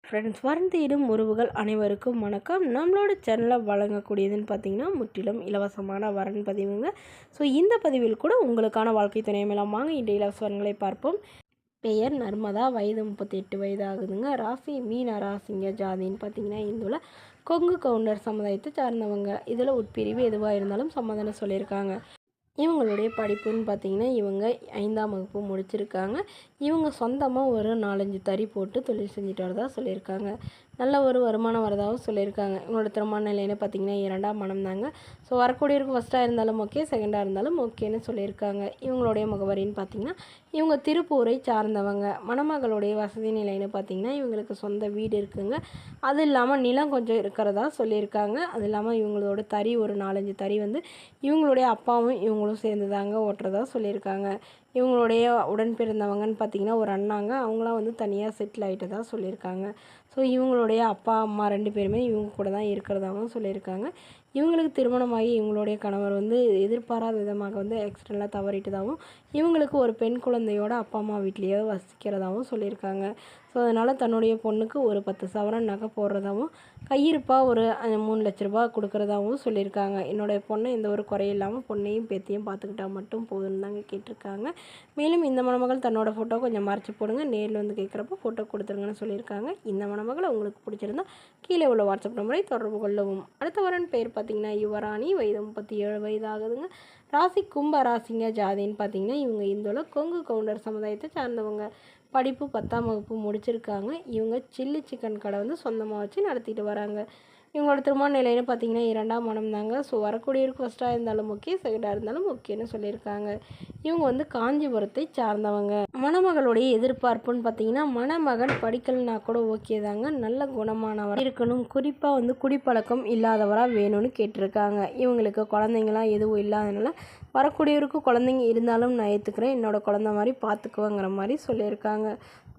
Friends, வரன் தேடும் உறவுகள் அனைவருக்கும் வணக்கம். நம்மளோட சேனலில் வழங்கக்கூடியதுன்னு பார்த்தீங்கன்னா முற்றிலும் இலவசமான வரன் பதிவுங்க. ஸோ இந்த பதிவில் கூட உங்களுக்கான வாழ்க்கை துணை மேலாம் வாங்க இன்றைய இலவச வரன்களை பார்ப்போம். பெயர் நர்மதா, வயது 38 வயது ஆகுதுங்க. ராசி மீன ராசிங்க. ஜாதின்னு பார்த்தீங்கன்னா இந்துல கொங்கு கவுண்டர் சமுதாயத்தை சார்ந்தவங்க. இதில் உட்பிரிவு எதுவாக இருந்தாலும் சமாதானம் சொல்லியிருக்காங்க. இவங்களுடைய படிப்புன்னு பார்த்திங்கன்னா இவங்க 5ஆம் வகுப்பு முடிச்சிருக்காங்க. இவங்க சொந்தமாக ஒரு 4-5 தறி போட்டு தொழில் செஞ்சுட்டு வரதா சொல்லியிருக்காங்க. நல்ல ஒரு வருமானம் வரதாகவும் சொல்லியிருக்காங்க. இவங்களோட திருமண நிலைன்னு பார்த்திங்கன்னா 2ஆம் மனம் தாங்க. ஸோ வரக்கூடியவருக்கு ஃபஸ்ட்டாக இருந்தாலும் ஓகே, செகண்டாக இருந்தாலும் ஓகேன்னு சொல்லியிருக்காங்க. இவங்களுடைய முகவரின்னு பார்த்திங்கன்னா இவங்க திருப்பூரை சார்ந்தவங்க. மணமகளுடைய வசதி நிலைன்னு பார்த்திங்கன்னா இவங்களுக்கு சொந்த வீடு இருக்குங்க. அது இல்லாமல் நிலம் கொஞ்சம் இருக்கிறதா சொல்லியிருக்காங்க. அது இல்லாமல் இவங்களோட தறி ஒரு 4-5 தறி வந்து இவங்களுடைய அப்பாவும் இவங்களும் சேர்ந்து தாங்க ஓட்டுறதா சொல்லியிருக்காங்க. இவங்களுடைய உடன் பிறந்தவங்கன்னு பார்த்திங்கன்னா ஒரு அண்ணாங்க. அவங்களாம் வந்து தனியாக செட்டில் ஆகிட்டதா சொல்லியிருக்காங்க. ஸோ இவங்களுடைய அப்பா அம்மா 2 பேருமே இவங்க கூட தான் இருக்கிறதாகவும் சொல்லியிருக்காங்க. இவங்களுக்கு திருமணமாகி இவங்களுடைய கணவர் வந்து எதிர்பாராத விதமாக வந்து ஆக்சிடெண்ட்டில் தவறிட்டதாகவும் இவங்களுக்கு ஒரு பெண் குழந்தையோட அப்பா அம்மா வீட்லேயே வசிக்கிறதாகவும் சொல்லியிருக்காங்க. ஸோ அதனால் தன்னுடைய பொண்ணுக்கு ஒரு 10 சவரன் நகை போடுறதாகவும் கையிருப்பாக ஒரு 3 லட்ச ரூபா கொடுக்குறதாகவும் சொல்லியிருக்காங்க. என்னுடைய பொண்ணை எந்த ஒரு குறையும் இல்லாமல் பொண்ணையும் பேத்தியும் பார்த்துக்கிட்டா மட்டும் போதும்னு தாங்க கேட்டிருக்காங்க. மேலும் இந்த மணமகள் தன்னோட ஃபோட்டோ கொஞ்சம் மறைச்சி போடுங்க, நேரில் வந்து கேட்குறப்போ ஃபோட்டோ கொடுத்துருங்கன்னு சொல்லியிருக்காங்க. இந்த மணமகளை உங்களுக்கு பிடிச்சிருந்தா கீழே உள்ள வாட்ஸ்அப் நம்பரை தொடர்பு கொள்ளவும். அடுத்த வரன் பேர் பார்த்திங்கன்னா யுவராணி, வயது 37 வயது ஆகுதுங்க. ராசி கும்ப ராசிங்க. ஜாதின்னு பார்த்திங்கன்னா இவங்க இந்துல கொங்கு கவுண்டர் சமுதாயத்தை சார்ந்தவங்க. படிப்பு 10ஆம் வகுப்பு முடிச்சிருக்காங்க. இவங்க சில்லி சிக்கன் கடை வந்து சொந்தமாக வச்சு நடத்திட்டு வராங்க. இவங்களோட திருமண நிலைன்னு பார்த்தீங்கன்னா 2ஆம் மனம் தாங்க. ஸோ வரக்கூடியவருக்கு ஃபஸ்ட்டாக இருந்தாலும் ஓகே, செகண்டாக இருந்தாலும் ஓகேன்னு சொல்லியிருக்காங்க. இவங்க வந்து காஞ்சிபுரத்தை சார்ந்தவங்க. மணமகளுடைய எதிர்பார்ப்புன்னு பார்த்தீங்கன்னா மணமகன் படிக்கலைன்னா கூட ஓகே தாங்க, நல்ல குணமானவர் இருக்கணும், குறிப்பாக வந்து குடிப்பழக்கம் இல்லாதவராக வேணும்னு கேட்டிருக்காங்க. இவங்களுக்கு குழந்தைங்களாம் எதுவும் இல்லாதனால வரக்கூடியவருக்கு குழந்தைங்க இருந்தாலும் நான் ஏற்றுக்கிறேன், என்னோடய குழந்த மாதிரி பார்த்துக்குவேங்கிற மாதிரி சொல்லியிருக்காங்க.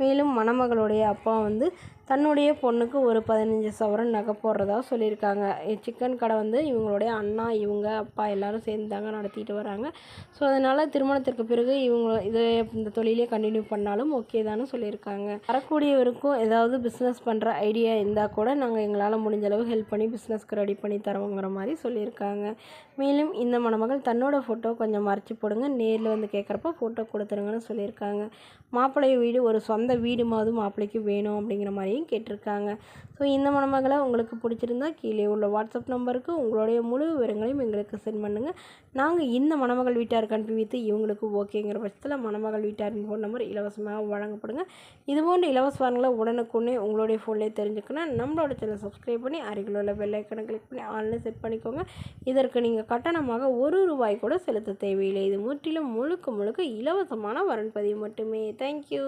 மேலும் மணமகளுடைய அப்பா வந்து தன்னுடைய பொண்ணுக்கு ஒரு 15 சவரன் நகை போடுறதா சொல்லியிருக்காங்க. சிக்கன் கடை வந்து இவங்களுடைய அண்ணா, இவங்க அப்பா எல்லோரும் சேர்ந்து தாங்க நடத்திட்டு வராங்க. ஸோ அதனால் திருமணத்திற்கு பிறகு இவங்க இந்த தொழிலே கண்டினியூ பண்ணாலும் ஓகே தான்னு சொல்லியிருக்காங்க. வரக்கூடியவருக்கும் ஏதாவது பிஸ்னஸ் பண்ணுற ஐடியா இருந்தால் கூட நாங்கள் எங்களால் முடிஞ்ச அளவு ஹெல்ப் பண்ணி பிஸ்னஸ்க்கு ரெடி பண்ணி தரோங்கிற மாதிரி சொல்லியிருக்காங்க. மேலும் இந்த மணமகள் தன்னோட ஃபோட்டோ கொஞ்சம் மறைச்சி போடுங்க, நேரில் வந்து கேட்குறப்போ ஃபோட்டோ கொடுத்துருங்கன்னு சொல்லியிருக்காங்க. மாப்பிள்ளை வீடு ஒரு சொந்த வீடு மாதிரி மாப்பிள்ளைக்கு வேணும் அப்படிங்கிற மாதிரியும் கேட்டிருக்காங்க. ஸோ இந்த மணமகளை உங்களுக்கு பிடிச்சிருந்தா கீழே உள்ள வாட்ஸ்அப் நம்பருக்கு உங்களுடைய முழு விவரங்களையும் எங்களுக்கு சென்ட் பண்ணுங்கள். நாங்கள் இந்த மணமகள் வீட்டாருக்கு அனுப்பி வைத்து இவங்களுக்கு ஓகேங்கிற பட்சத்தில் மணமகள் வீட்டாரின் ஃபோன் நம்பர் இலவசமாக வழங்கப்படுங்க. இதுபோன்ற இலவச வரங்களை உடனுக்குடனே உங்களுடைய ஃபோன்லேயே தெரிஞ்சுக்கணும். நம்மளோட சேனல் சப்ஸ்கிரைப் பண்ணி அருகில் உள்ள பெல் ஐக்கனை கிளிக் பண்ணி ஆன்லைன் செட் பண்ணிக்கோங்க. இதற்கு நீங்கள் கட்டணமாக ₹1 கூட செலுத்த தேவையில்லை. இது முற்றிலும் முழுக்க இலவசமான வரன் பதிவு மட்டுமே. தேங்க்யூ.